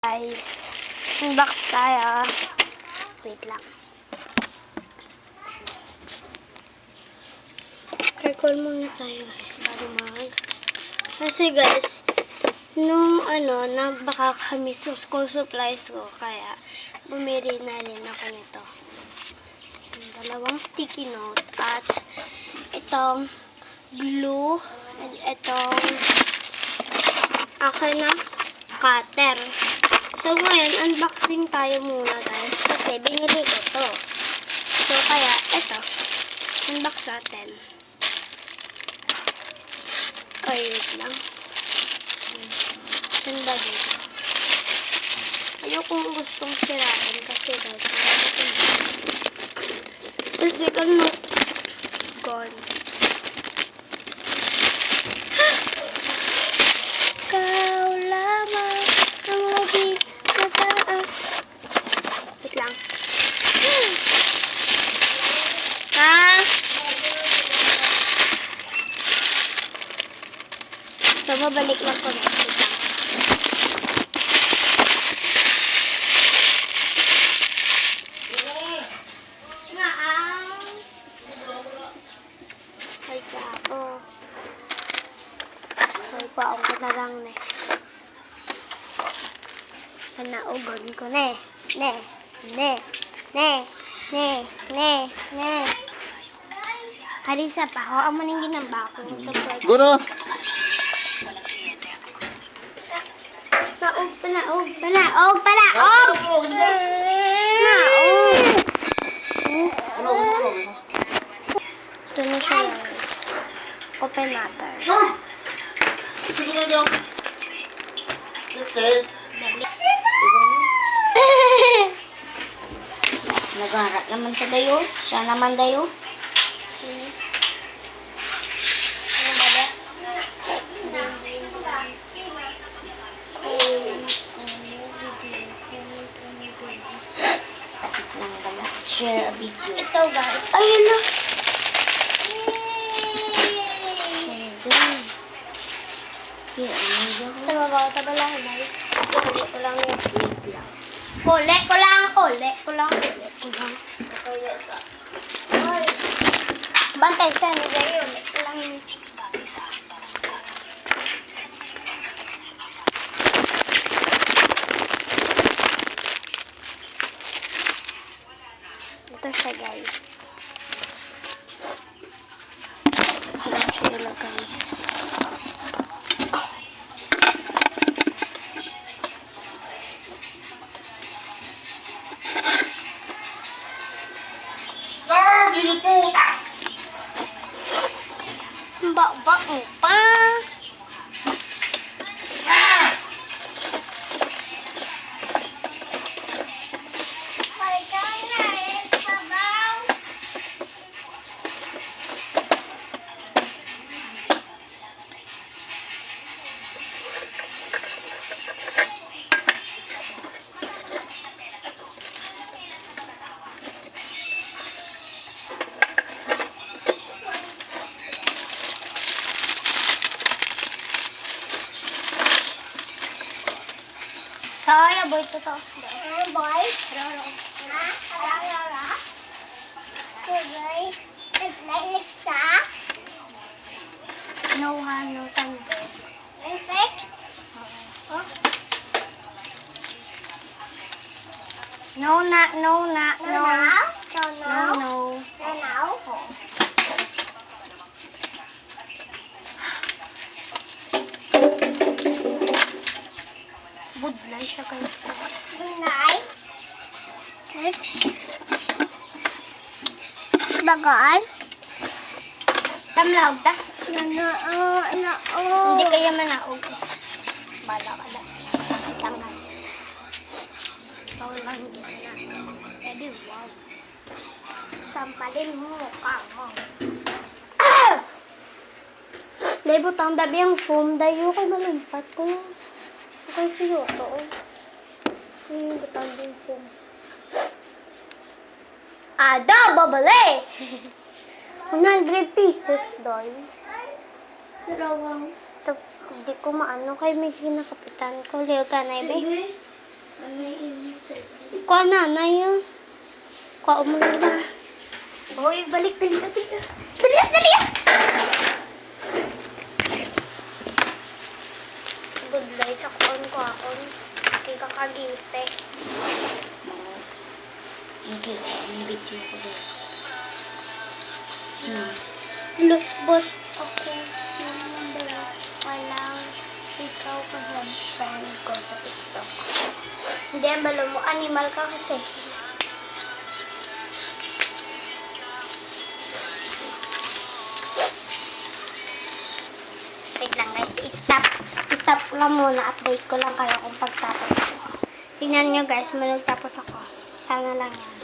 Guys, unbox tayo. Wait lang. Recall muna tayo guys bago kasi guys, nung nagbaka kami sa school supplies ko, kaya bumili na rin ako nito. Dalawang sticky note at itong glue at itong akin na cutter. So ngayon, unboxing tayo muna guys kasi binili ko to. So kaya ito, unbox natin. Ay, wait lang. Ganda dito. Ayokong gustong sirain kasi guys, kasi kano gone. Ikaw lamang ang lagi mataas. Wait lang. So, babalik lang ko na. Wait lang. Ay, gapo. Ay, paong ko na lang na. Naugon ko na. Ne. Kalisa pa ako. Amo nang ginamba ko. Guro! Naog! Ito na siya guys. Open natin. Nagharap naman sa dayo. Siya naman dayo. Sino? Ano ba ba? Share a video. Ito guys. Ayun na. Sa baba ko tabalahin ay. Huli ko lang yung video. Huli ko lang. Bantay sa nila yun. Huli ko lang yung ito siya guys. Alam siya ilagay. Ba mo pa. Kaya boy to to. Boy. Roro. Rara. Boy. Naglalipsa. No tanda. Text. No. Budlay siya guys. Tunay. Text. Bagaan. Tamlaog ta. No. Hindi kaya manaog. Bala ka lang. Tangan. Bawal lang hindi na. Pwede wow. Sampalin mo mukha mo. Dahil butang dabi ang foam. Dahil kay malimpat ko. Okay siyo to. Yung butang din foam. Babali! 100 pieces, doy. Dalawang. Hindi ko maano kay may sinakapitan ko. Leo ka na, ibe? Ano yun? Kuha na yun. Kuha mo na. Hoy, balik. Dali. Good life sa kuon ko akon. Kay kakagiste. Hindi, yung video ko rin. Look, but ako naman ba walang ikaw ka friend ko sa TikTok. Hindi, balo mo. Animal ka kasi. Wait lang guys. Stop ko lang muna. Update ko lang kayo kung pagtapos ko. Tingnan nyo guys, managtapos ako. Sana lang yan.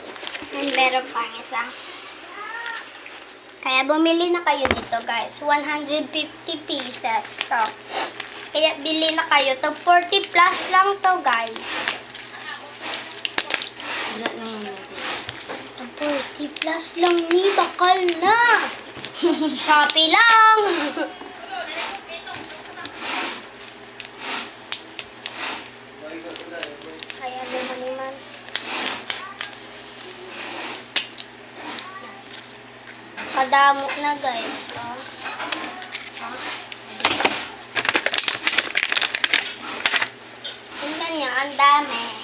And meron pang isa. Kaya bumili na kayo dito guys. 150 pieces to. Kaya bili na kayo. To 40 plus lang to guys. Wala naman natin. To 40 plus lang ni. Bakal na. Shopee lang. Kaya naman. Kadamo na guys. Oh. Tingnan niya, ang dami.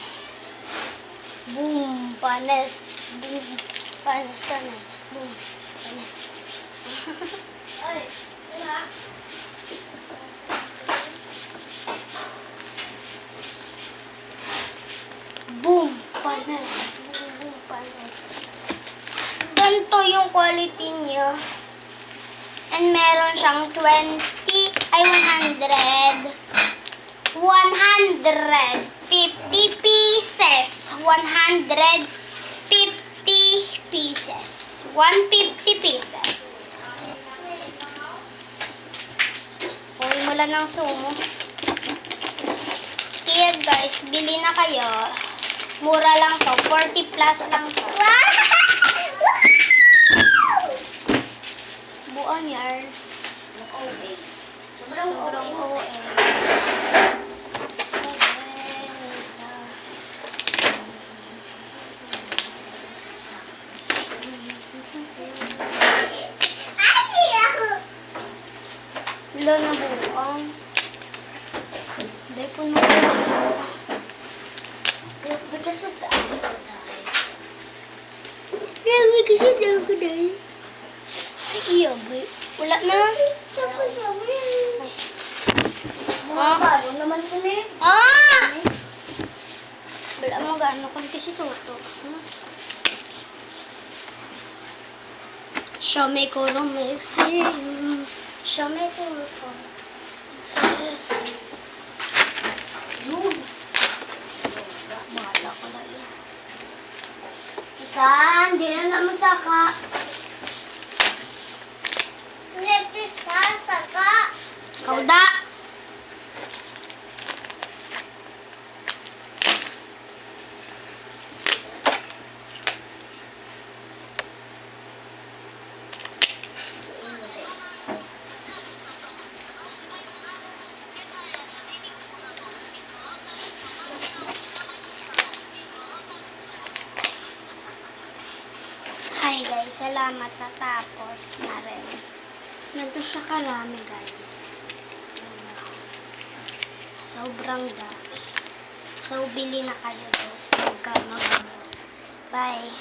Boom, panes. Boom, panes. Boom, panes. Ay, wala. Boom, panes. Boom, panes. Ganito yung quality niya. And meron siyang 150 pieces. 150 pieces. 150 pieces. Uy, mula ng sumo. Kaya guys, bili na kayo. Mura lang to. 40 plus lang to. Buon yar. Sobrang OA. Lo na buong. Dahil po na Bigkasod ka. Ano ko tayo? Dami kasi daw ko dahil. Ay, iya, boy. Wala na. Ano naman ko na Wala mo gaano kung kasi toto. Show me kuro may film. Show me kuro ko. Yes. Yun. Bahala ko na yun. Ikan, di na naman saka. Netflix ka, saka. Kauda. Hi guys, salamat natapos na rin. Nandun siya karami guys. Sobrang dami. So, bili na kayo guys. Magkano. Bye.